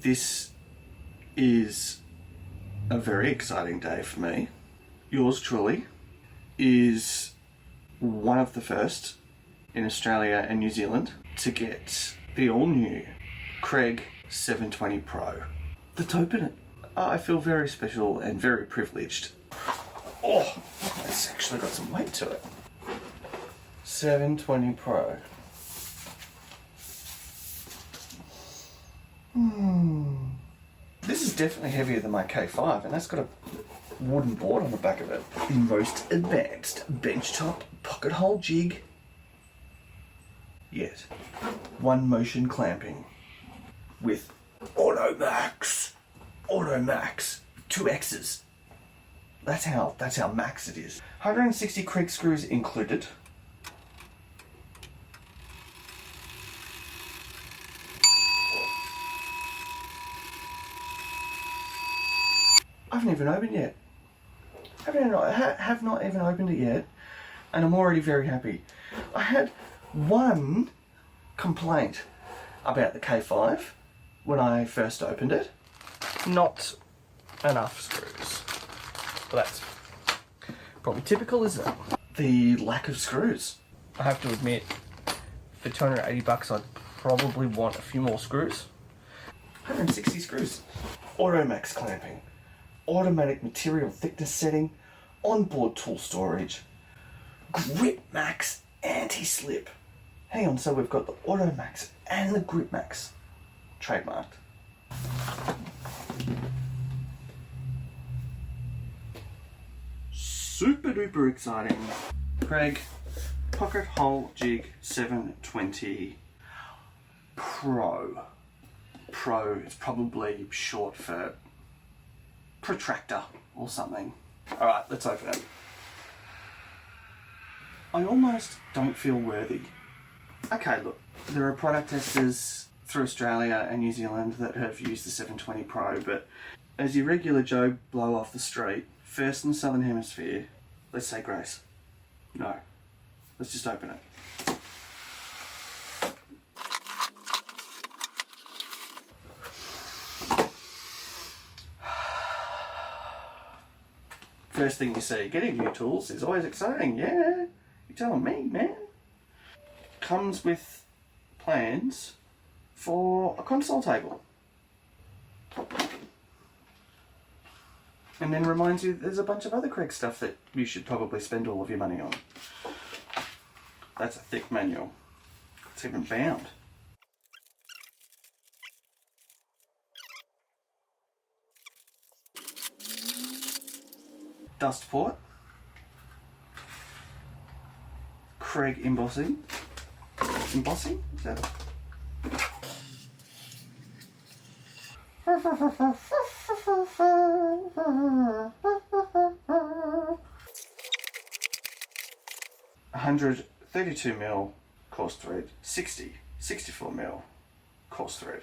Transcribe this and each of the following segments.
This is a very exciting day for me. Yours truly is one of the first in Australia and New Zealand to get the all-new Kreg 720PRO. Let's open it. I feel very special and very privileged. Oh, it's actually got some weight to it. 720PRO. This is definitely heavier than my K5, and that's got a wooden board on the back of it. The most advanced benchtop pocket hole jig yet. One motion clamping with Auto Max, 2X's. That's how max it is. 160 Kreg screws included. I haven't even opened yet. Have not even opened it yet, and I'm already very happy. I had one complaint about the K5 when I first opened it. Not enough screws. Well, that's probably typical, isn't it? The lack of screws. I have to admit, for 280 bucks, I'd probably want a few more screws. 160 screws. Auto Max clamping. Automatic material thickness setting, onboard tool storage, Grip Max anti-slip. Hang on, so we've got the Auto Max and the Grip Max trademarked. Super duper exciting. Kreg Pocket Hole Jig 720 Pro. Pro is probably short for protractor or something. Alright, let's open it. I almost don't feel worthy. Okay, look, there are product testers through Australia and New Zealand that have used the 720PRO, but as your regular Joe blow off the street, first in the Southern Hemisphere, let's say grace. No. Let's just open it. First thing you see, getting new tools is always exciting. Yeah, you're telling me, man. Comes with plans for a console table. And then reminds you there's a bunch of other Kreg stuff that you should probably spend all of your money on. That's a thick manual. It's even bound. Dust port, Kreg embossing, is that it? $132mm coarse thread, 64mm coarse thread.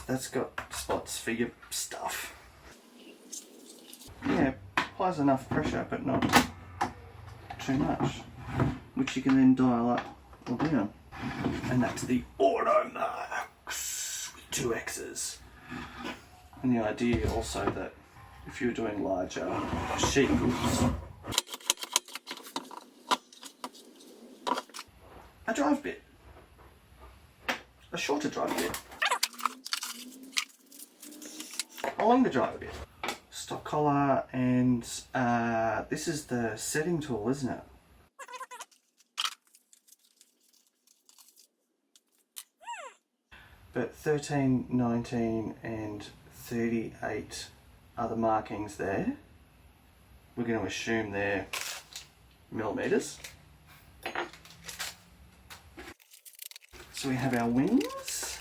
That's got spots for your stuff. Yeah, applies enough pressure, but not too much, which you can then dial up or down. And that's the Auto Max with 2X's. And the idea also that if you're doing larger sheet goods, a drive bit, a shorter drive bit, a longer drive bit, stock collar, and this is the setting tool, isn't it? But 13, 19 and 38 are the markings there. We're going to assume they're millimetres. So we have our wings.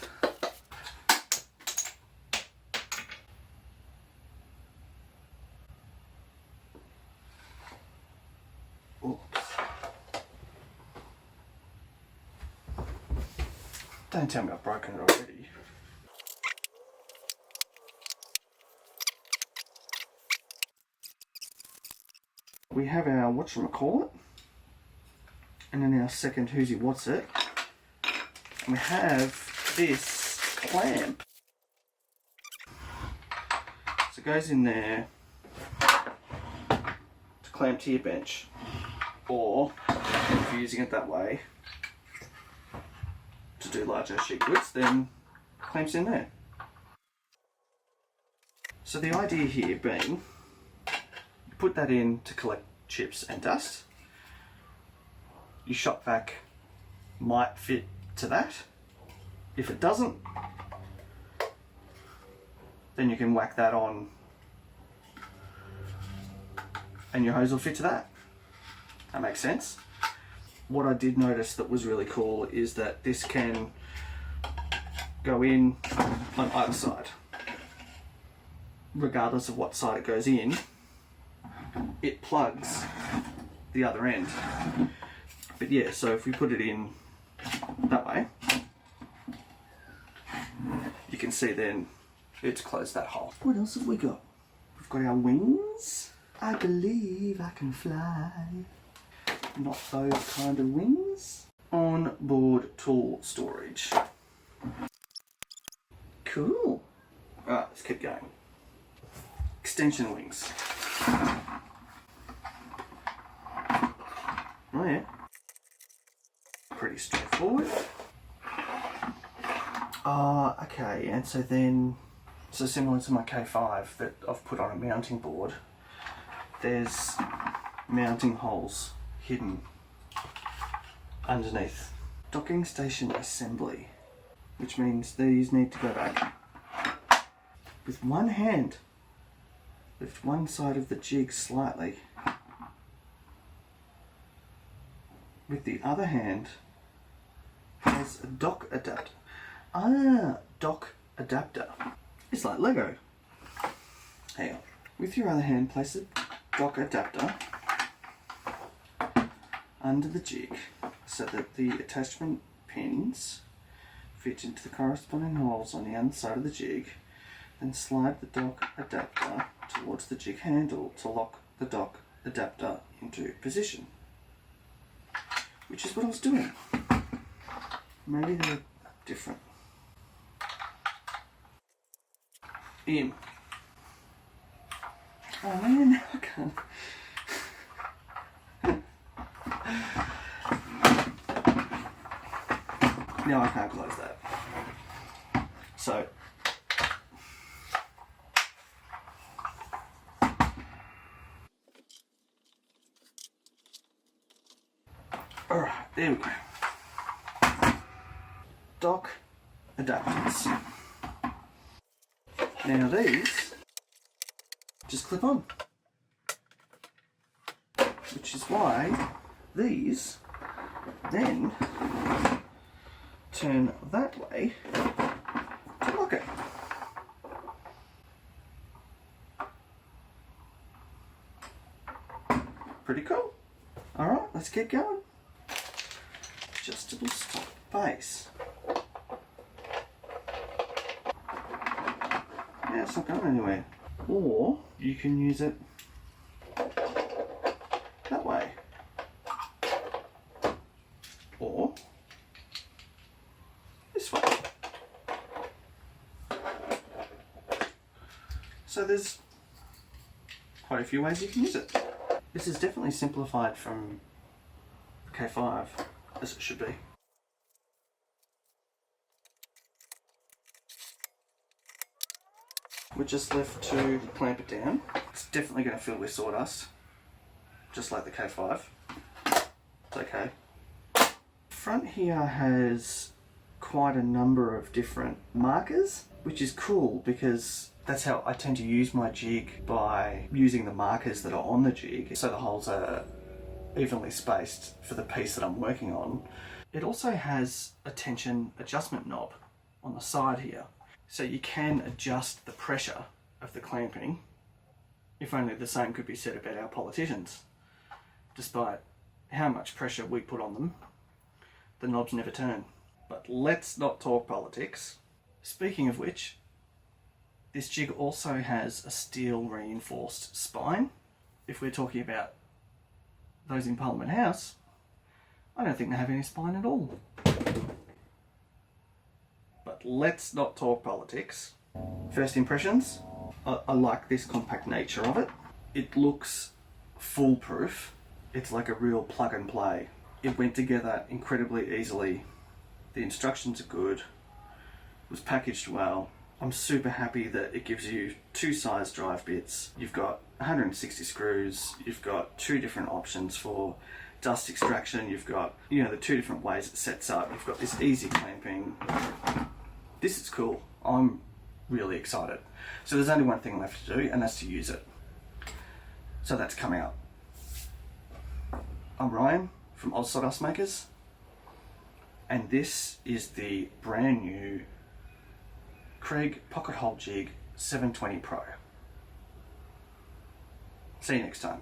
Oops. Don't tell me I've broken it already. We have our whatchamacallit, and then our second who's he what's it, we have this clamp. So it goes in there to clamp to your bench, or if you're using it that way to do larger sheet goods, then clamps in there. So the idea here being, you put that in to collect chips and dust. Your shop vac might fit to that. If it doesn't, then you can whack that on and your hose will fit to that. That makes sense. What I did notice that was really cool is that this can go in on either side. Regardless of what side it goes in, it plugs the other end. But yeah, so if we put it in that way, you can see then it's closed that hole. What else have we got? We've got our wings. I believe I can fly. Not those kind of wings. On board tool storage. Cool. Alright, let's keep going. Extension wings. Oh yeah. Pretty straightforward. Okay, and so then, so similar to my K5 that I've put on a mounting board, there's mounting holes hidden underneath. Docking station assembly, which means these need to go back. With one hand, lift one side of the jig slightly. With the other hand, there's a dock adapter. Dock adapter. It's like Lego. Hang on. With your other hand, place a dock adapter under the jig so that the attachment pins fit into the corresponding holes on the underside of the jig. Then slide the dock adapter towards the jig handle to lock the dock adapter into position. Which is what I was doing. Maybe they're different. In. Oh man, now I can't. Now I can't close that. So, alright, there we go. Dock adapters. Now these just clip on, which is why these then turn that way to lock it. Pretty cool. Alright, let's keep going. Adjustable stop base. Yeah, it's not going anywhere. Or you can use it that way. Or this way. So there's quite a few ways you can use it. This is definitely simplified from K5, as it should be. We're just left to clamp it down. It's definitely going to fill with sawdust, just like the K5. It's okay. Front here has quite a number of different markers, which is cool because that's how I tend to use my jig, by using the markers that are on the jig so the holes are evenly spaced for the piece that I'm working on. It also has a tension adjustment knob on the side here, so you can adjust the pressure of the clamping. If only the same could be said about our politicians. Despite how much pressure we put on them, the knobs never turn. But let's not talk politics. Speaking of which, this jig also has a steel reinforced spine. If we're talking about those in Parliament House, I don't think they have any spine at all. but let's not talk politics. First impressions, I like this compact nature of it. It looks foolproof. It's like a real plug and play. It went together incredibly easily. The instructions are good. It was packaged well. I'm super happy that it gives you 2 size drive bits. You've got 160 screws. You've got 2 different options for dust extraction. You've got, you know, the 2 different ways it sets up. You've got this easy clamping. This is cool. I'm really excited. So there's only one thing left to do, and that's to use it. So that's coming up. I'm Ryan from Oz Sawdust Makers, and this is the brand new Kreg Pocket Hole Jig 720 Pro. See you next time.